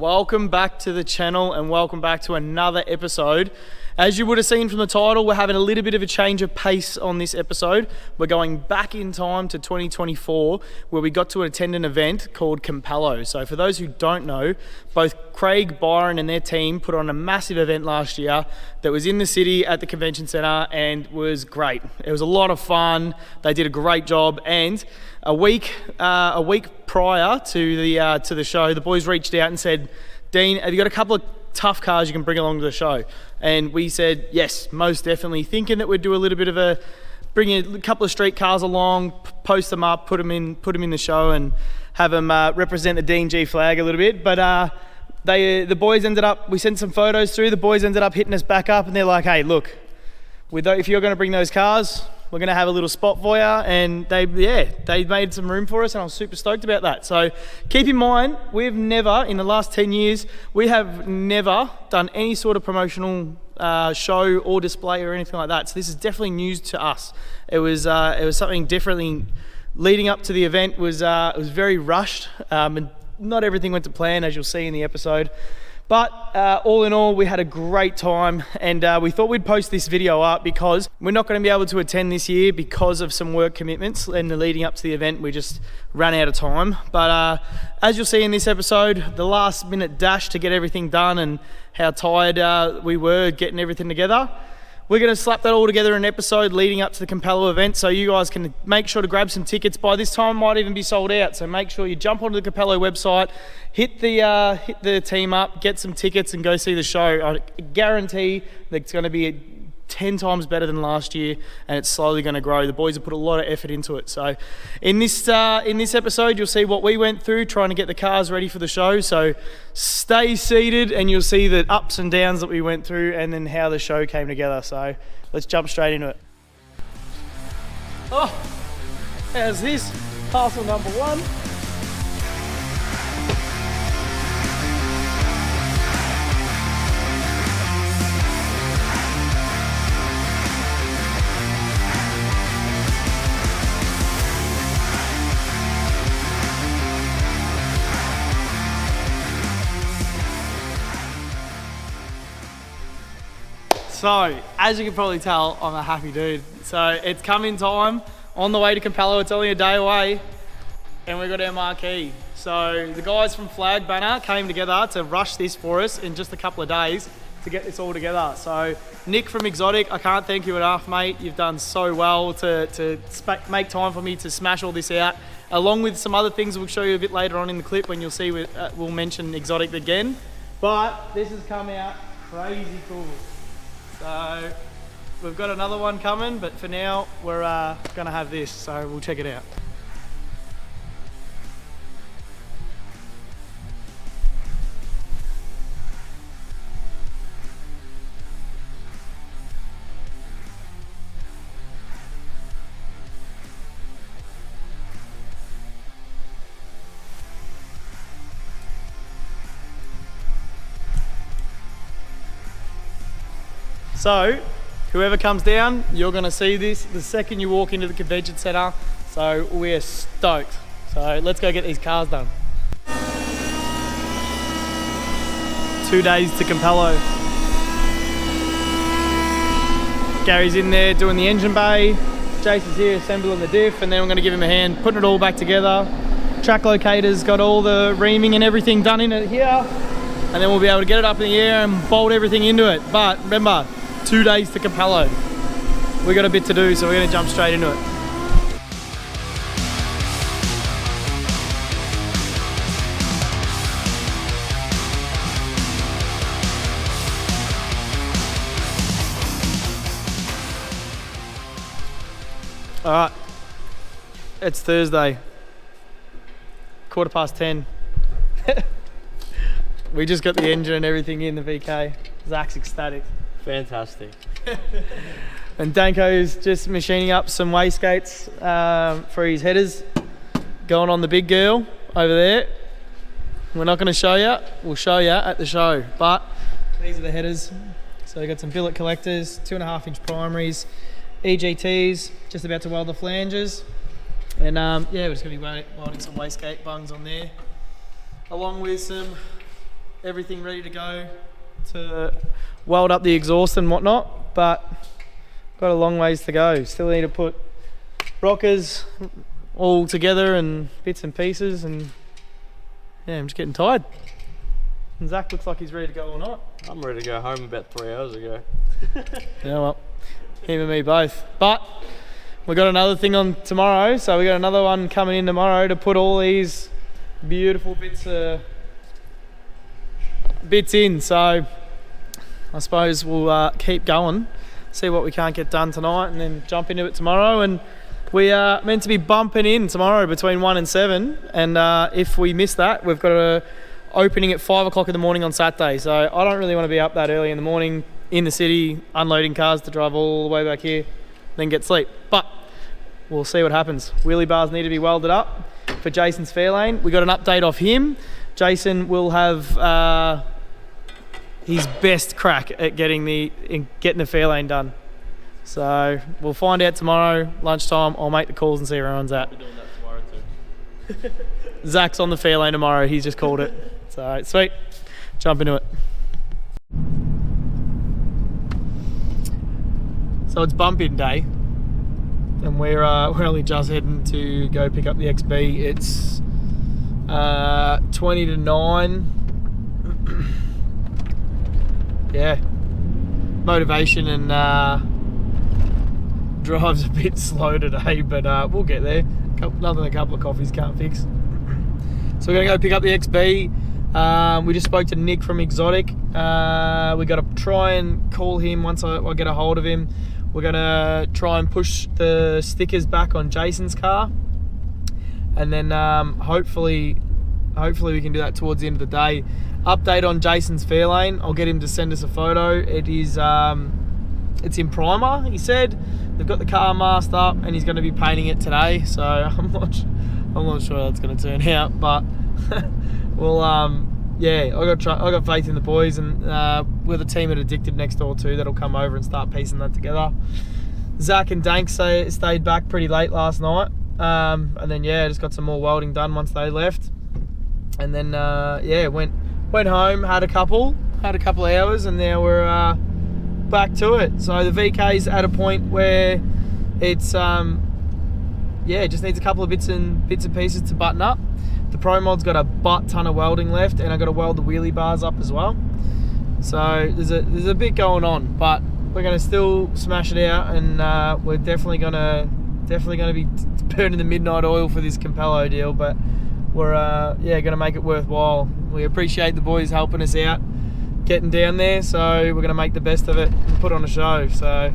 welcome back to the channel and welcome back to another episode. As you would have seen from the title, we're having a little bit of a change of pace on this episode. We're going back in time to 2024 where we got to attend an event called Compello. So for those who don't know, both Craig, Byron and their team put on a massive event last year that was in the city at the convention centre and was great. It was a lot of fun. They did a great job, and a week prior to the show, the boys reached out and said, "Dean, have you got a couple of tough cars you can bring along to the show?" And we said, yes, most definitely, thinking that we'd do a little bit of bring a couple of street cars along, post them up, put them in the show and have them represent the D&G flag a little bit. But the boys ended up, we sent some photos through, the boys ended up hitting us back up and they're like, "Hey, look, if you're going to bring those cars, we're going to have a little spot for you." And they made some room for us, and I was super stoked about that. So keep in mind, we've never, in the last 10 years, we have never done any sort of promotional show or display or anything like that. So this is definitely news to us. It was something differently. Leading up to the event it was very rushed, and not everything went to plan, as you'll see in the episode. But all in all, we had a great time, and we thought we'd post this video up because we're not going to be able to attend this year because of some work commitments, and the leading up to the event we just ran out of time. But as you'll see in this episode, the last minute dash to get everything done and how tired we were getting everything together, we're going to slap that all together in an episode leading up to the Compello event, so you guys can make sure to grab some tickets. By this time, it might even be sold out, so make sure you jump onto the Compello website, hit the team up, get some tickets and go see the show. I guarantee that it's going to be 10 times better than last year, and it's slowly going to grow. The boys have put a lot of effort into it. So in this episode, you'll see what we went through trying to get the cars ready for the show. So stay seated and you'll see the ups and downs that we went through and then how the show came together. So let's jump straight into it. Oh, how's this? Parcel number 1. So, as you can probably tell, I'm a happy dude. So, it's come in time, on the way to Compello. It's only a day away, and we got our marquee. So, the guys from Flag Banner came together to rush this for us in just a couple of days to get this all together. So, Nick from Xotic, I can't thank you enough, mate. You've done so well to make time for me to smash all this out, along with some other things we'll show you a bit later on in the clip when you'll see we'll mention Xotic again. But this has come out crazy cool. So we've got another one coming, but for now we're gonna have this, so we'll check it out. So, whoever comes down, you're going to see this the second you walk into the convention centre. So, we're stoked. So, let's go get these cars done. 2 days to Compello. Gary's in there doing the engine bay. Jason's here assembling the diff, and then we're going to give him a hand putting it all back together. Track locator's got all the reaming and everything done in it here. And then we'll be able to get it up in the air and bolt everything into it. But remember, 2 days to Compello. We got a bit to do, so we're going to jump straight into it. All right, it's Thursday, 10:15. We just got the engine and everything in the VK. Zach's ecstatic. Fantastic. And Danko's just machining up some wastegates for his headers, going on the big girl over there. We're not going to show you, we'll show you at the show, but these are the headers. So we've got some billet collectors, 2.5-inch primaries, EGTs, just about to weld the flanges. And yeah, we're just going to be welding some wastegate bungs on there, along with some everything ready to go to weld up the exhaust and whatnot, but got a long ways to go. Still need to put rockers all together and bits and pieces, and yeah, I'm just getting tired. And Zach looks like he's ready to go all night. I'm ready to go home about 3 hours ago. Yeah, well, him and me both. But we got another thing on tomorrow, so we got another one coming in tomorrow to put all these beautiful bits in. So I suppose we'll keep going, see what we can't get done tonight, and then jump into it tomorrow. And we are meant to be bumping in tomorrow between 1 and 7, and if we miss that, we've got a opening at 5 o'clock in the morning on Saturday. So I don't really want to be up that early in the morning in the city unloading cars to drive all the way back here, then get sleep. But we'll see what happens. Wheelie bars need to be welded up for Jason's Fairlane. We got an update off him. Jason will have his best crack at getting the Fairlane done. So we'll find out tomorrow lunchtime. I'll make the calls and see where everyone's at. We're doing that tomorrow too. Zach's on the Fairlane tomorrow. He's just called it. So sweet. Jump into it. So it's bump in day, and we're only just heading to go pick up the XB. It's 20 to 9. Yeah, motivation and drive's a bit slow today, but we'll get there. Nothing a couple of coffees can't fix. So we're gonna go pick up the XB. We just spoke to Nick from Xotic. We got to try and call him once I get a hold of him. We're gonna try and push the stickers back on Jason's car, and then hopefully we can do that towards the end of the day. Update on Jason's Fairlane. I'll get him to send us a photo. It is it's in primer, he said. They've got the car masked up, and he's going to be painting it today. So I'm not sure how it's going to turn out, but we'll yeah, I got faith in the boys, and with a team at Addictive next door too that'll come over and start piecing that together. Zach and Dank stayed back pretty late last night, and then yeah, just got some more welding done once they left, and then yeah, went home, had a couple of hours, and now we're back to it. So the VK's at a point where it's yeah, it just needs a couple of bits and pieces to button up. The Pro Mod's got a butt ton of welding left, and I got to weld the wheelie bars up as well. So there's a bit going on, but we're gonna still smash it out, and we're definitely gonna be burning the midnight oil for this Compello deal. But we're yeah, gonna make it worthwhile. We appreciate the boys helping us out, getting down there. So we're gonna make the best of it and put on a show. So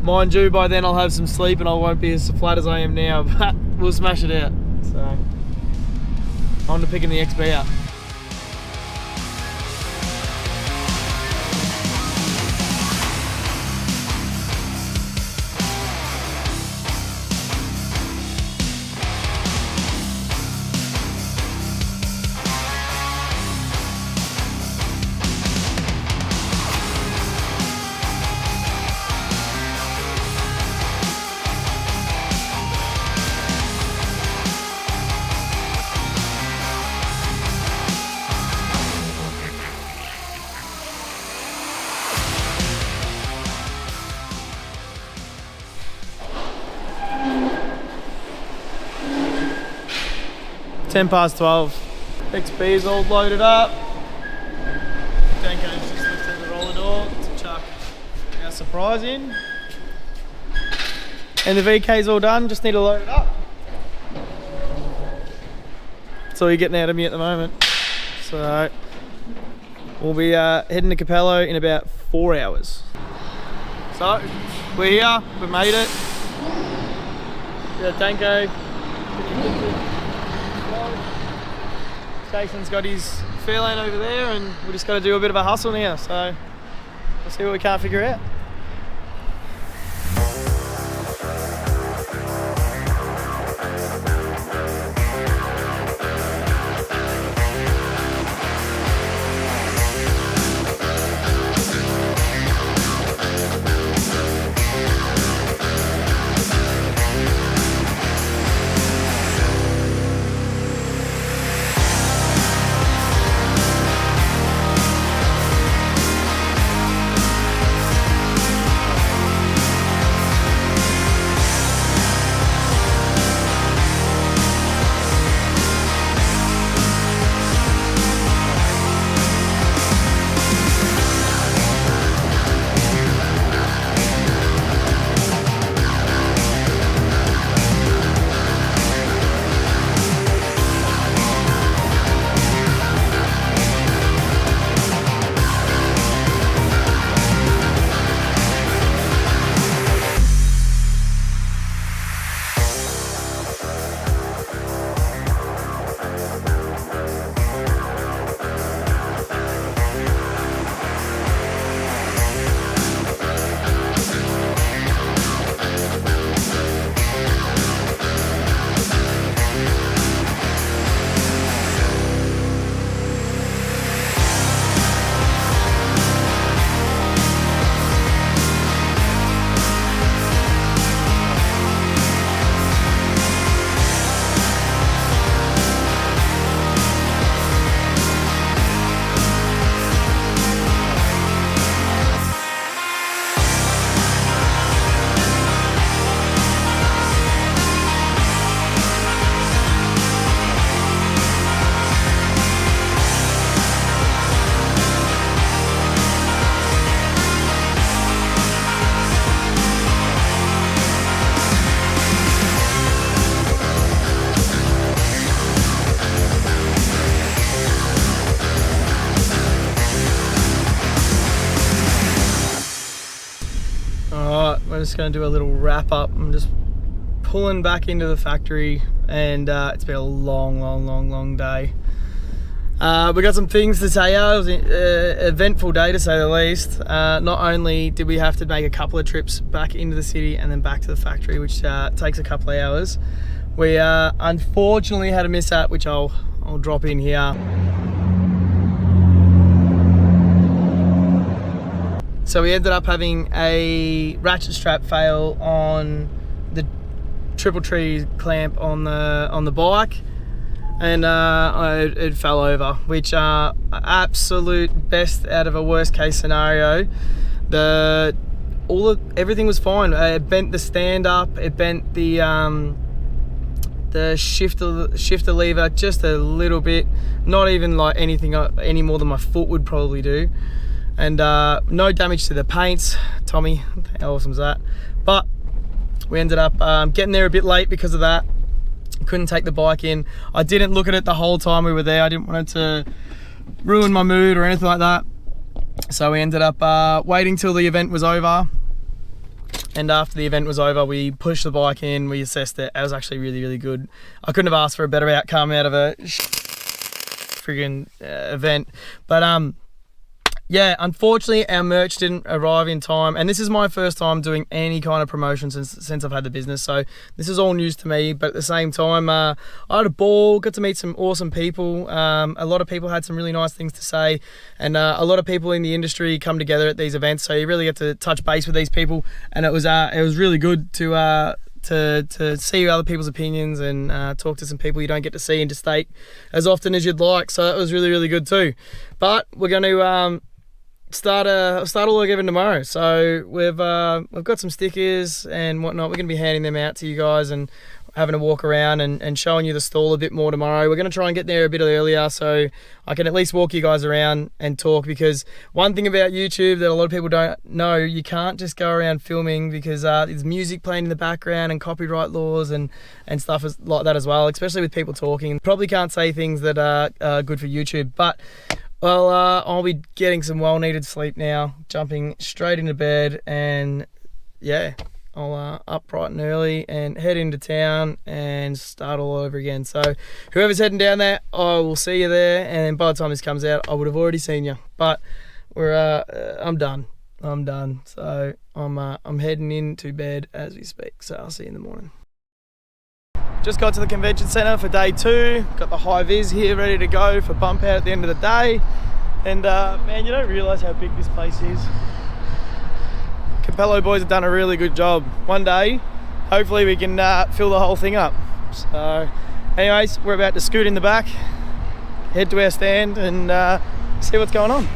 mind you, by then I'll have some sleep and I won't be as flat as I am now. But we'll smash it out. So on to picking the XB up. Ten past 12. XB is all loaded up. Danko's just lifted the roller door to chuck our surprise in. And the VK's all done, just need to load it up. That's all you're getting out of me at the moment. So we'll be heading to Compello in about 4 hours. So we're here, we made it. Yeah, Danko. Jason's got his Fairlane over there, and we just got to do a bit of a hustle now, so we'll see what we can't figure out. we're just going to do a little wrap up. I'm just pulling back into the factory, and it's been a long day. We got some things to say. It was an eventful day, to say the least. Not only did we have to make a couple of trips back into the city and then back to the factory, which takes a couple of hours, we unfortunately had a mishap, which I'll drop in here. So we ended up having a ratchet strap fail on the triple tree clamp on the bike, and it fell over, which absolute best out of a worst case scenario. Everything was fine. It bent the stand up, it bent the shifter lever just a little bit, not even like anything any more than my foot would probably do, and no damage to the paints. Tommy, how awesome is that? But we ended up getting there a bit late because of that. Couldn't take the bike in. I didn't look at it the whole time we were there. I didn't want it to ruin my mood or anything like that. So we ended up waiting till the event was over. And after the event was over, we pushed the bike in, we assessed it. It was actually really good. I couldn't have asked for a better outcome out of a friggin' event. But yeah, unfortunately our merch didn't arrive in time, and this is my first time doing any kind of promotion since I've had the business, so this is all news to me. But at the same time, I had a ball, got to meet some awesome people. A lot of people had some really nice things to say, and a lot of people in the industry come together at these events, so you really get to touch base with these people, and it was really good to see other people's opinions and talk to some people you don't get to see interstate as often as you'd like. So that was really good too. But we're going to start all again tomorrow. So we've got some stickers and whatnot. We're going to be handing them out to you guys and having a walk around and showing you the stall a bit more tomorrow. We're going to try and get there a bit earlier so I can at least walk you guys around and talk, because one thing about YouTube that a lot of people don't know, you can't just go around filming, because there's music playing in the background and copyright laws and stuff like that as well, especially with people talking. Probably can't say things that are good for YouTube, but well, I'll be getting some well-needed sleep now, jumping straight into bed, and yeah, I'll up bright and early and head into town and start all over again. So whoever's heading down there, I will see you there, and by the time this comes out, I would have already seen you. But I'm done. So I'm heading into bed as we speak. So I'll see you in the morning. Just got to the convention centre for day 2. Got the high vis here ready to go for bump out at the end of the day. And man, you don't realise how big this place is. Compello boys have done a really good job. One day, hopefully we can fill the whole thing up. So anyways, we're about to scoot in the back, head to our stand and see what's going on.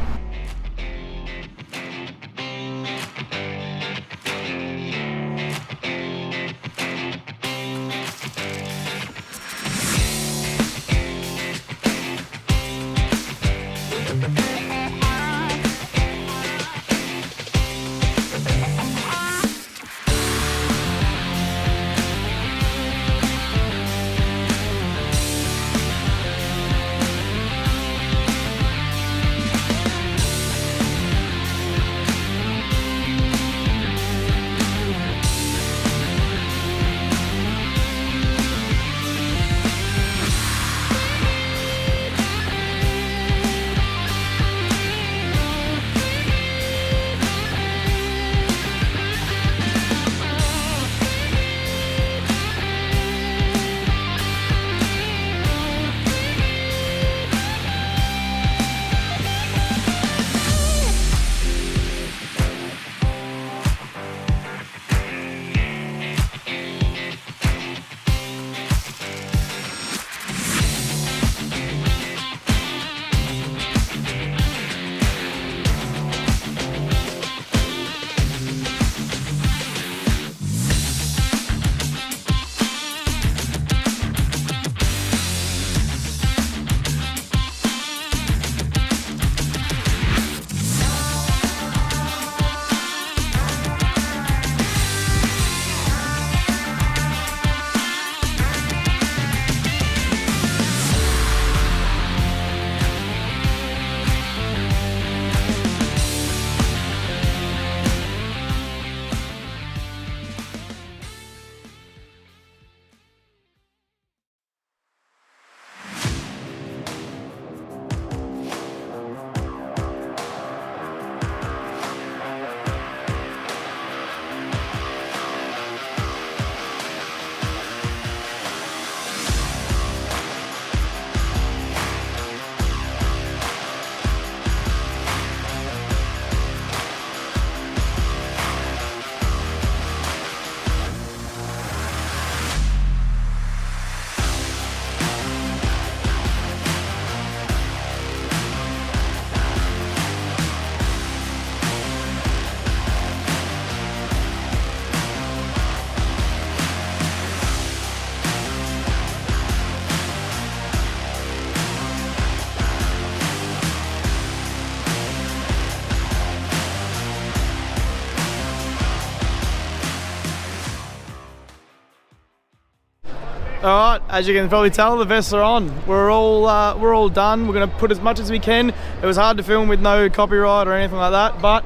All right, as you can probably tell, the vests are on. We're all done. We're gonna put as much as we can. It was hard to film with no copyright or anything like that, but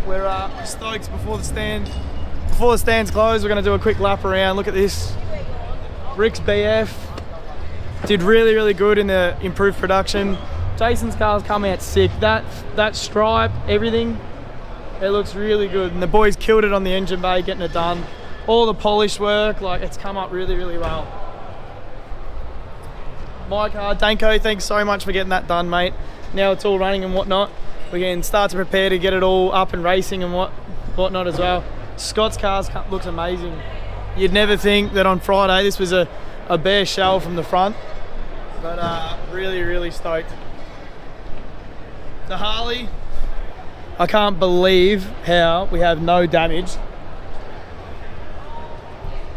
we're stoked before the stand's closed. We're gonna do a quick lap around. Look at this. Rick's BF did really, really good in the improved production. Jason's car's come out sick. That stripe, everything, it looks really good. And the boys killed it on the engine bay, getting it done. All the polish work, like it's come up really, really well. My car, Danko, thanks so much for getting that done, mate. Now it's all running and whatnot. We can start to prepare to get it all up and racing and whatnot as well. Scott's car looks amazing. You'd never think that on Friday this was a bare shell from the front, but really, really stoked. The Harley, I can't believe how we have no damage.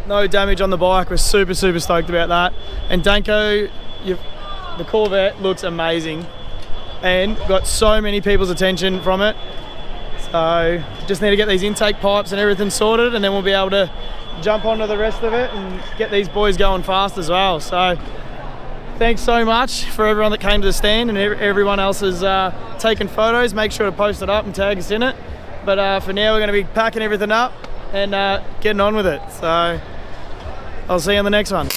No damage on the bike. We're super, super stoked about that. And Danko, the Corvette looks amazing and got so many people's attention from it. So just need to get these intake pipes and everything sorted, and then we'll be able to jump onto the rest of it and get these boys going fast as well. So thanks so much for everyone that came to the stand and everyone else has taken photos. Make sure to post it up and tag us in it. But for now, we're going to be packing everything up and getting on with it. So I'll see you on the next one.